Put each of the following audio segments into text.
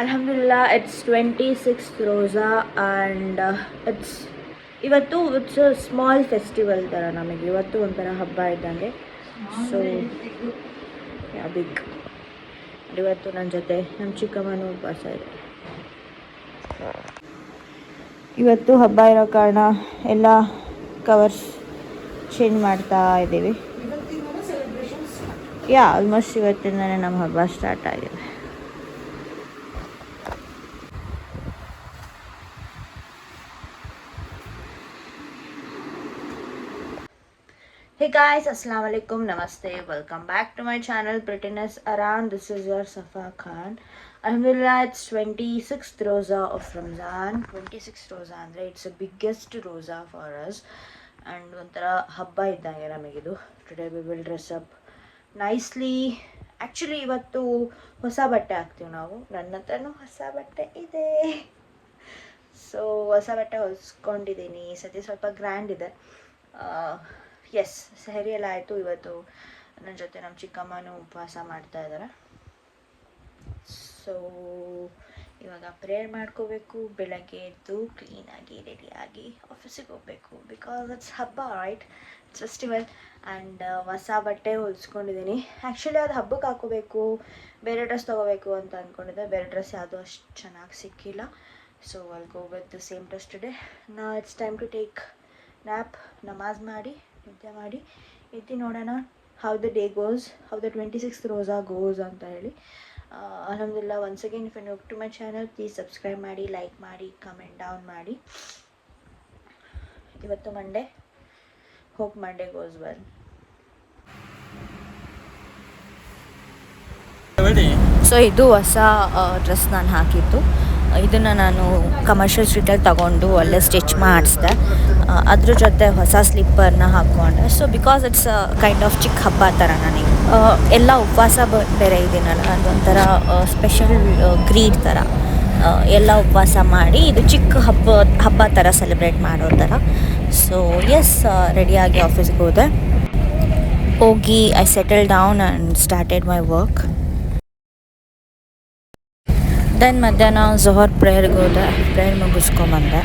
Alhamdulillah, it's 26th Rosa and ಇವತ್ತು it's a small festival ಥರ ನಮಗೆ ಇವತ್ತು ಒಂಥರ ಹಬ್ಬ ಇದ್ದಂಗೆ. ಸೊ ಬಿಗ್ ಇವತ್ತು ನನ್ನ ಜೊತೆ ನಮ್ಮ ಚಿಕ್ಕಮ್ಮನೂ ಉಪವಾಸ ಇದೆ. ಇವತ್ತು ಹಬ್ಬ ಇರೋ ಕಾರಣ ಎಲ್ಲ ಕವರ್ಸ್ ಚೇಂಜ್ ಮಾಡ್ತಾ ಇದ್ದೀವಿ. ಆಲ್ಮೋಸ್ಟ್ ಇವತ್ತಿಂದನೇ ನಮ್ಮ ಹಬ್ಬ ಸ್ಟಾರ್ಟ್ ಆಗಿದೆ. Hey guys, assalamu alaikum, namaste, welcome back to my channel Prettiness Around. This is your Safa Khan. Alhamdulillah, it's 26th Roza of Ramzan. 26th Roza andre it's the biggest Roza for us and ಒಂಥರ ಹಬ್ಬ ಇದ್ದಂಗೆ ನಮಗಿದು. Today we will dress up nicely. Actually ಇವತ್ತು ಹೊಸ ಬಟ್ಟೆ ಹಾಕ್ತೀವಿ ನಾವು. ನನ್ನ ಹತ್ರನೂ ಹೊಸ ಬಟ್ಟೆ ಇದೆ. ಸೊ ಹೊಸ ಬಟ್ಟೆ ಹೊಲ್ಸ್ಕೊಂಡಿದ್ದೀನಿ. ಸದ್ಯ ಸ್ವಲ್ಪ ಗ್ರ್ಯಾಂಡ್ ಇದೆ. ಎಸ್, ಸೆಹರಿ ಎಲ್ಲ ಆಯಿತು. ಇವತ್ತು ನನ್ನ ಜೊತೆ ನಮ್ಮ ಚಿಕ್ಕಮ್ಮನೂ ಉಪವಾಸ ಮಾಡ್ತಾ ಇದ್ದಾರೆ. ಸೊ ಇವಾಗ ಪ್ರೇಯರ್ ಮಾಡ್ಕೋಬೇಕು. ಬೆಳಗ್ಗೆ ಎದ್ದು ಕ್ಲೀನಾಗಿ ರೆಡಿಯಾಗಿ ಆಫೀಸಿಗೆ ಹೋಗಬೇಕು. ಬಿಕಾಸ್ ಇಟ್ಸ್ ಹಬ್ಬ, ರೈಟ್? It's festival. ಆ್ಯಂಡ್ ಹೊಸ ಬಟ್ಟೆ ಹೊಲ್ಸ್ಕೊಂಡಿದ್ದೀನಿ. ಆ್ಯಕ್ಚುಲಿ ಅದು ಹಬ್ಬಕ್ಕೆ ಹಾಕೋಬೇಕು, ಬೇರೆ ಡ್ರೆಸ್ ತೊಗೋಬೇಕು ಅಂತ ಅಂದ್ಕೊಂಡಿದ್ದೆ. ಬೇರೆ ಡ್ರೆಸ್ ಯಾವುದೂ ಅಷ್ಟು ಚೆನ್ನಾಗಿ ಸಿಕ್ಕಿಲ್ಲ. So I'll go with the same dress today. ನಾ it's time to take nap. ನಮಾಜ್ ಮಾಡಿ ನಿದ್ದೆ ಮಾಡಿ ಎದ್ದು ನೋಡೋಣ how the day goes, how the 26th roza goes ಅಂತ ಹೇಳಿ. ಅಲ್ಹಮ್ದುಲಿಲ್ಲಾ, once again if you new to my channel please subscribe ಮಾಡಿ, ಲೈಕ್ ಮಾಡಿ, ಕಮೆಂಟ್ ಡೌನ್ ಮಾಡಿ. ಇವತ್ತು Monday, hope Monday goes well. So ಇದು ಹೊಸ ಡ್ರೆಸ್ ನಾನು ಹಾಕಿದ್ದು. ಇದನ್ನು ನಾನು ಕಮರ್ಷಿಯಲ್ ಸ್ಟ್ರೀಟಲ್ಲಿ ತಗೊಂಡು ಅಲ್ಲೇ ಸ್ಟಿಚ್ ಮಾಡಿಸ್ದೆ. ಅದ್ರ ಜೊತೆ ಹೊಸ ಸ್ಲಿಪ್ಪರ್ನ ಹಾಕ್ಕೊಂಡೆ. So because it's kind of ಚಿಕ್ಕ ಹಬ್ಬ ಥರ ನನಗೆ. ಎಲ್ಲ ಉಪವಾಸ ಬೇರೆ ಇದೀನಲ್ಲ, ಅದೊಂಥರ ಸ್ಪೆಷಲ್ ಗ್ರೀಡ್ ಥರ ಎಲ್ಲ ಉಪವಾಸ ಮಾಡಿ ಇದು ಚಿಕ್ಕ ಹಬ್ಬ ಥರ ಸೆಲೆಬ್ರೇಟ್ ಮಾಡೋ ಥರ. ಸೊ ಎಸ್, ರೆಡಿಯಾಗಿ ಆಫೀಸ್ಗೆ ಹೋಗಿ I settle down and started my work. Then ಮಧ್ಯಾಹ್ನ ಝೊಹರ್ ಪ್ರೇಯರ್ಗೆ ಹೋದೆ. ಪ್ರೇಯರ್ ಮುಗಿಸ್ಕೊಂಬಂದೆ.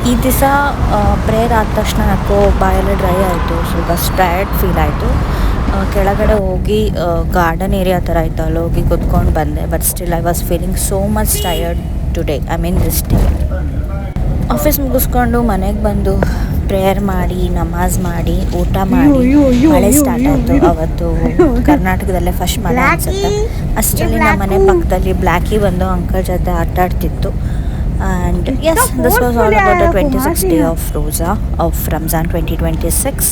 ಈ ದಿವಸ ಪ್ರೇಯರ್ ಆದ ತಕ್ಷಣ ಯಾಕೋ ಬಾಯೆಲ್ಲ ಡ್ರೈ ಆಯಿತು, ಸ್ವಲ್ಪ ಟಯರ್ಡ್ ಫೀಲ್ ಆಯಿತು. ಕೆಳಗಡೆ ಹೋಗಿ ಗಾರ್ಡನ್ ಏರಿಯಾ ಥರ ಇತ್ತು, ಅಲ್ಲಿ ಹೋಗಿ ಕೂತ್ಕೊಂಡು ಬಂದೆ. But still I was feeling so much tired today, I mean this day. Office ಮುಗಿಸ್ಕೊಂಡು ಮನೆಗೆ ಬಂದು ಪ್ರೇಯರ್ ಮಾಡಿ, ನಮಾಜ್ ಮಾಡಿ, ಊಟ ಮಾಡಿ, ಮಳೆ ಸ್ಟಾರ್ಟ್ ಆಯಿತು. ಅವತ್ತು ಕರ್ನಾಟಕದಲ್ಲೇ ಫಸ್ಟ್ ಮಳೆ ಅನಿಸುತ್ತೆ. ಅಷ್ಟರಲ್ಲಿ ನಮ್ಮ ಮನೆ ಪಕ್ಕದಲ್ಲಿ ಬ್ಲ್ಯಾಕಿ ಬಂದು ಅಂಕಲ್ ಜೊತೆ ಆಟ ಆಡ್ತಿತ್ತು. And yes, this was all about the 26th day of roza of Ramzan 2026.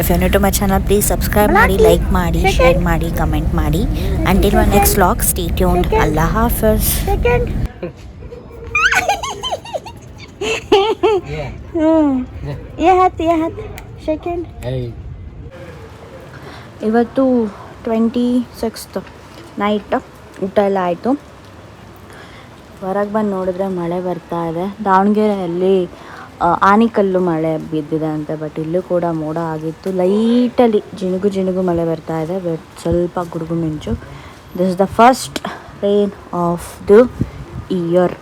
If you new to my channel please subscribe ಮಾಡಿ, ಲೈಕ್ ಮಾಡಿ, ಶೇರ್ ಮಾಡಿ, ಕಮೆಂಟ್ ಮಾಡಿ. Until my next vlog, stay tuned. Allah ಹಾಫಿಜ್. ಸೆಕೆಂಡ್. ಇವತ್ತು 26th ನೈಟ್ ಊಟ ಎಲ್ಲ ಆಯಿತು. ಹೊರಗೆ ಬಂದು ನೋಡಿದ್ರೆ ಮಳೆ ಬರ್ತಾ ಇದೆ. ದಾವಣಗೆರೆಯಲ್ಲಿ ಆನಿಕಲ್ಲು ಮಳೆ ಬಿದ್ದಿದೆ ಅಂತೆ. ಬಟ್ ಇಲ್ಲೂ ಕೂಡ ಮೋಡ ಆಗಿತ್ತು. ಲೈಟಲ್ಲಿ ಜಿನುಗು ಮಳೆ ಬರ್ತಾ ಇದೆ. ಬಟ್ ಸ್ವಲ್ಪ ಗುಡುಗು ಮಿಂಚು. This is the first rain of the year.